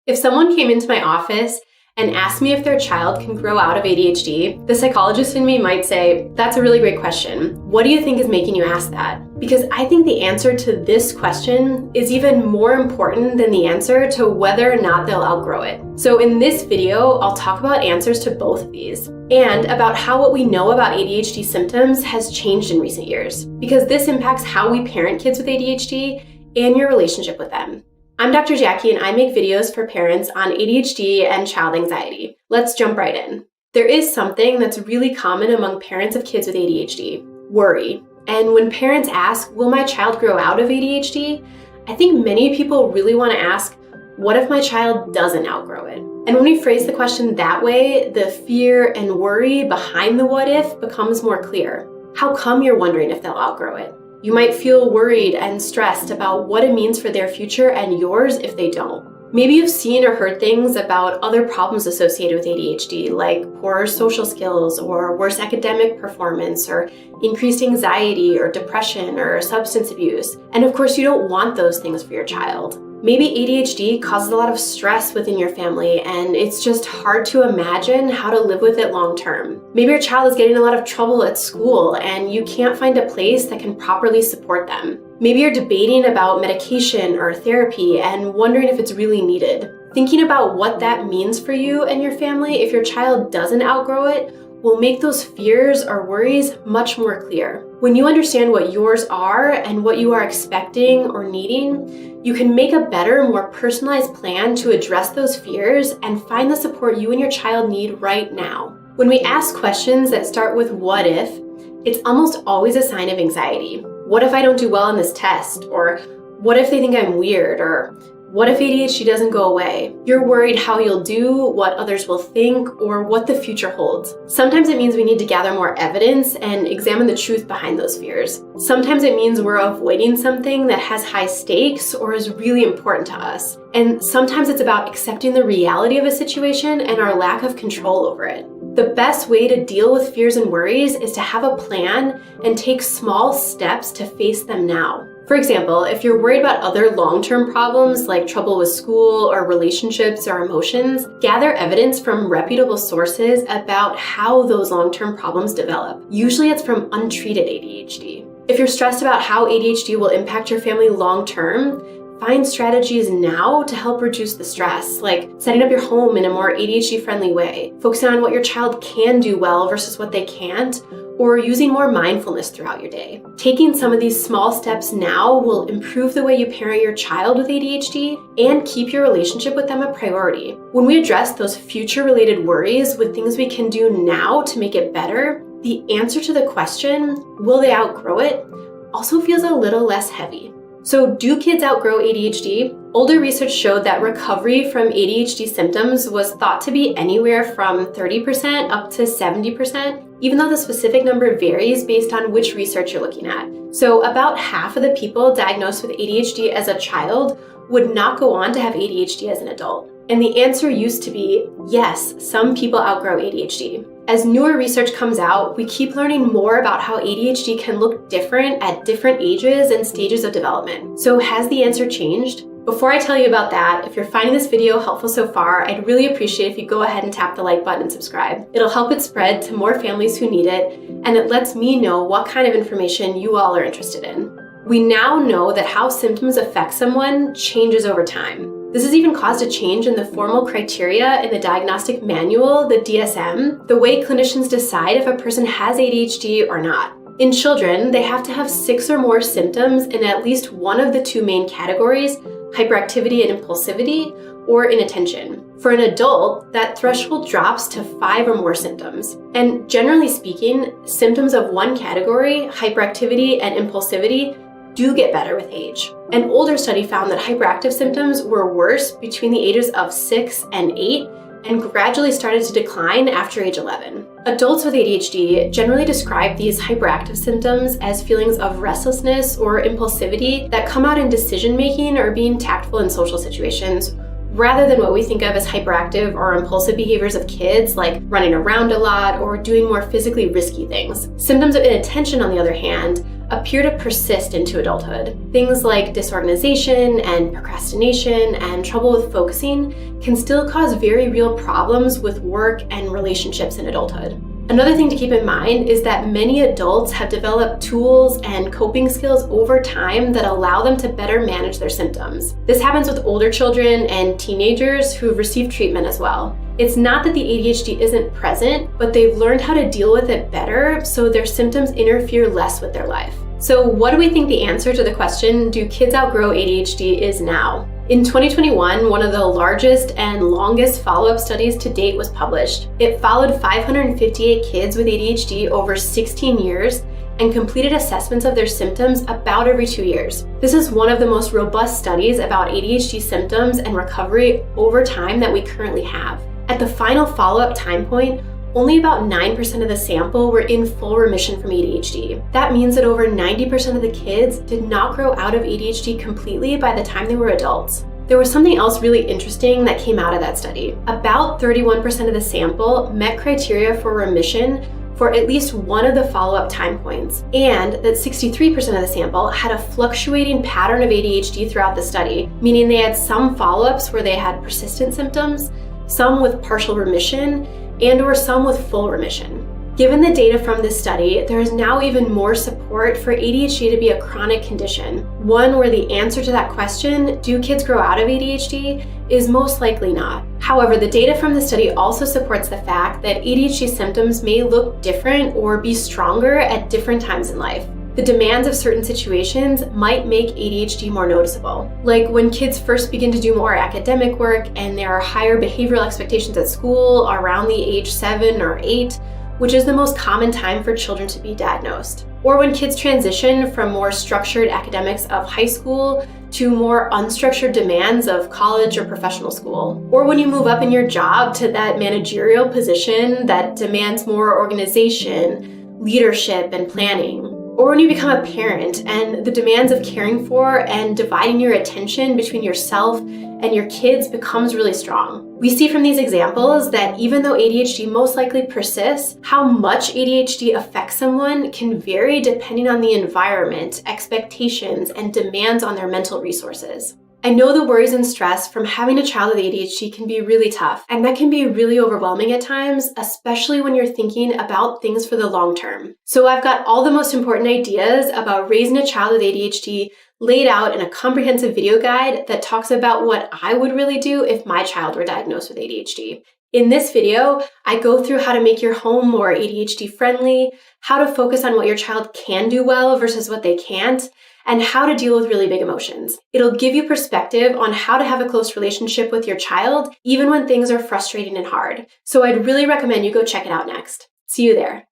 If someone came into my office and asked me if their child can grow out of ADHD, the psychologist in me might say, "That's a really great question. What do you think is making you ask that?" Because I think the answer to this question is even more important than the answer to whether or not they'll outgrow it. So in this video, I'll talk about answers to both of these and about how what we know about ADHD symptoms has changed in recent years, because this impacts how we parent kids with ADHD and your relationship with them. I'm Dr. Jackie, and I make videos for parents on ADHD and child anxiety. Let's jump right in. There is something that's really common among parents of kids with ADHD: worry. And when parents ask, will my child grow out of ADHD? I think many people really want to ask, what if my child doesn't outgrow it? And when we phrase the question that way, the fear and worry behind the what if becomes more clear. How come you're wondering if they'll outgrow it? You might feel worried and stressed about what it means for their future and yours if they don't. Maybe you've seen or heard things about other problems associated with ADHD, like poorer social skills or worse academic performance or increased anxiety or depression or substance abuse. And of course, you don't want those things for your child. Maybe ADHD causes a lot of stress within your family and it's just hard to imagine how to live with it long term. Maybe your child is getting in a lot of trouble at school and you can't find a place that can properly support them. Maybe you're debating about medication or therapy and wondering if it's really needed. Thinking about what that means for you and your family if your child doesn't outgrow it will make those fears or worries much more clear. When you understand what yours are and what you are expecting or needing, you can make a better, more personalized plan to address those fears and find the support you and your child need right now. When we ask questions that start with what if, it's almost always a sign of anxiety. What if I don't do well on this test? Or what if they think I'm weird? Or what if ADHD doesn't go away? You're worried how you'll do, what others will think, or what the future holds. Sometimes it means we need to gather more evidence and examine the truth behind those fears. Sometimes it means we're avoiding something that has high stakes or is really important to us. And sometimes it's about accepting the reality of a situation and our lack of control over it. The best way to deal with fears and worries is to have a plan and take small steps to face them now. For example, if you're worried about other long-term problems like trouble with school or relationships or emotions, gather evidence from reputable sources about how those long-term problems develop. Usually it's from untreated ADHD. If you're stressed about how ADHD will impact your family long-term, find strategies now to help reduce the stress, like setting up your home in a more ADHD-friendly way, focusing on what your child can do well versus what they can't, or using more mindfulness throughout your day. Taking some of these small steps now will improve the way you parent your child with ADHD and keep your relationship with them a priority. When we address those future-related worries with things we can do now to make it better, the answer to the question, will they outgrow it, also feels a little less heavy. So do kids outgrow ADHD? Older research showed that recovery from ADHD symptoms was thought to be anywhere from 30% up to 70%, even though the specific number varies based on which research you're looking at. So about half of the people diagnosed with ADHD as a child would not go on to have ADHD as an adult. And the answer used to be, yes, some people outgrow ADHD. As newer research comes out, we keep learning more about how ADHD can look different at different ages and stages of development. So has the answer changed? Before I tell you about that, if you're finding this video helpful so far, I'd really appreciate if you go ahead and tap the like button and subscribe. It'll help it spread to more families who need it, and it lets me know what kind of information you all are interested in. We now know that how symptoms affect someone changes over time. This has even caused a change in the formal criteria in the diagnostic manual, the DSM, the way clinicians decide if a person has ADHD or not. In children, they have to have 6 or more symptoms in at least one of the 2 main categories, hyperactivity and impulsivity, or inattention. For an adult, that threshold drops to 5 or more symptoms. And generally speaking, symptoms of one category, hyperactivity and impulsivity, do get better with age. An older study found that hyperactive symptoms were worse between the ages of 6 and 8 and gradually started to decline after age 11. Adults with ADHD generally describe these hyperactive symptoms as feelings of restlessness or impulsivity that come out in decision-making or being tactful in social situations, rather than what we think of as hyperactive or impulsive behaviors of kids, like running around a lot or doing more physically risky things. Symptoms of inattention, on the other hand, appear to persist into adulthood. Things like disorganization and procrastination and trouble with focusing can still cause very real problems with work and relationships in adulthood. Another thing to keep in mind is that many adults have developed tools and coping skills over time that allow them to better manage their symptoms. This happens with older children and teenagers who've received treatment as well. It's not that the ADHD isn't present, but they've learned how to deal with it better so their symptoms interfere less with their life. So what do we think the answer to the question, do kids outgrow ADHD, is now? In 2021, one of the largest and longest follow-up studies to date was published. It followed 558 kids with ADHD over 16 years and completed assessments of their symptoms about every 2 years. This is one of the most robust studies about ADHD symptoms and recovery over time that we currently have. At the final follow-up time point, only about 9% of the sample were in full remission from ADHD. That means that over 90% of the kids did not grow out of ADHD completely by the time they were adults. There was something else really interesting that came out of that study. About 31% of the sample met criteria for remission for at least one of the follow-up time points, and that 63% of the sample had a fluctuating pattern of ADHD throughout the study, meaning they had some follow-ups where they had persistent symptoms, some with partial remission, and/or some with full remission. Given the data from this study, there is now even more support for ADHD to be a chronic condition, one where the answer to that question, do kids grow out of ADHD, is most likely not. However, the data from the study also supports the fact that ADHD symptoms may look different or be stronger at different times in life. The demands of certain situations might make ADHD more noticeable. Like when kids first begin to do more academic work and there are higher behavioral expectations at school around the age 7 or 8, which is the most common time for children to be diagnosed. Or when kids transition from more structured academics of high school to more unstructured demands of college or professional school. Or when you move up in your job to that managerial position that demands more organization, leadership, and planning. Or when you become a parent and the demands of caring for and dividing your attention between yourself and your kids becomes really strong. We see from these examples that even though ADHD most likely persists, how much ADHD affects someone can vary depending on the environment, expectations, and demands on their mental resources. I know the worries and stress from having a child with ADHD can be really tough, and that can be really overwhelming at times, especially when you're thinking about things for the long term. So I've got all the most important ideas about raising a child with ADHD laid out in a comprehensive video guide that talks about what I would really do if my child were diagnosed with ADHD. In this video, I go through how to make your home more ADHD friendly, how to focus on what your child can do well versus what they can't, and how to deal with really big emotions. It'll give you perspective on how to have a close relationship with your child, even when things are frustrating and hard. So I'd really recommend you go check it out next. See you there.